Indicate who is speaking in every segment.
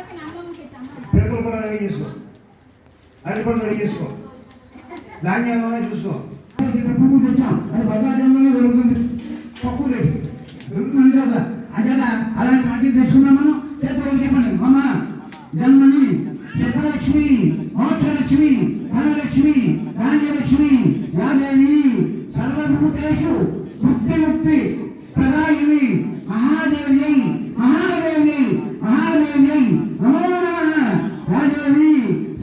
Speaker 1: పిల్లలు కూడా రెడీ చేసుకో, అరటిపళ్ళు రెడీ చేసుకో, ధాన్యాలు చూసుకో. పువ్వు తెచ్చాం, అది భద్రాచలంలోనే దొరుకుతుంది, తక్కువ లేదు దొరుకుతుంది కదా. అదేట అలాంటి మట్టి తెచ్చుకున్నాం మనం. చేతులు చెప్పండి, అమ్మ జన్మని శుభలక్ష్మి, మోక్షలక్ష్మి, ధనలక్ష్మి, ధాన్యలక్ష్మి, యాదేవి సర్వభూతేషు ముక్తి ముక్తి ప్రదాయిని మహాదేవ్యై మహాదేవ్యై మహాదేవ్యై నమో నమః. యాదేవి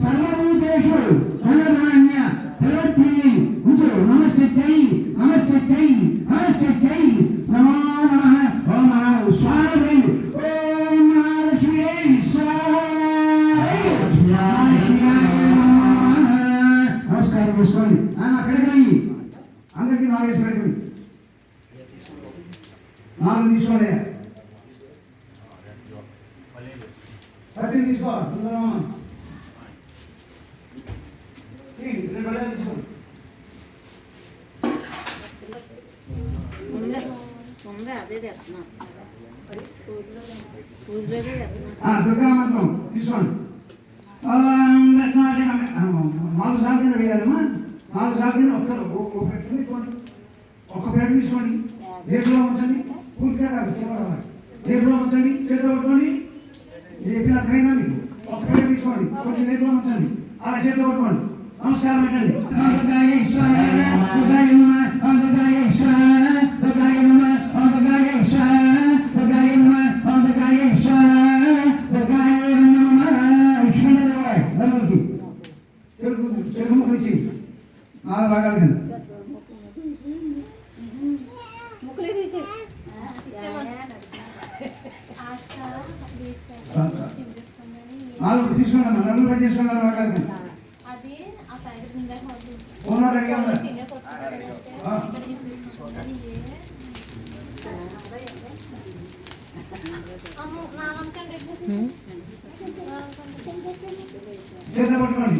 Speaker 1: సర్వభూతేషు ధనధాన్య ప్రవర్తిని ఉంచు. నమస్తై నమస్తై నమస్తై నమో నమః. ఓం స్వామి ఓం మహాలక్ష్మి నమస్కారం చేసుకోండి. అక్కడికి అందరికీ 4 వేసి పెట్టుకుని 4 తీసుకోండి. ప్రతి తీసుకో తీసుకోండి. దుర్గా మంత్రం తీసుకోండి. 4 సార్లు కింద వేయాలమ్మా. 4 సార్లు కింద ఒక్క పేట తీసుకోండి. రేపులో ఉంచండి, పూర్తిగా కాదు రేపులో ఉంచండి. చేతిలో పట్టుకోండి. చెప్పిన అర్థమైందా మీకు? ఒక్క పేట తీసుకోండి, కొంచెం రేపులో ఉంచండి, అలా చేతిలో పట్టుకోండి. నమస్కారం పెట్టండి. చెరుకు ముక్క ఇచ్చి 4 భాగాలు కింద తీసుకోండి. నలుగురు పని చేసుకోండి. 4 భాగాలు కింద ఓనర్ అడిగా చేత పట్టుకోండి.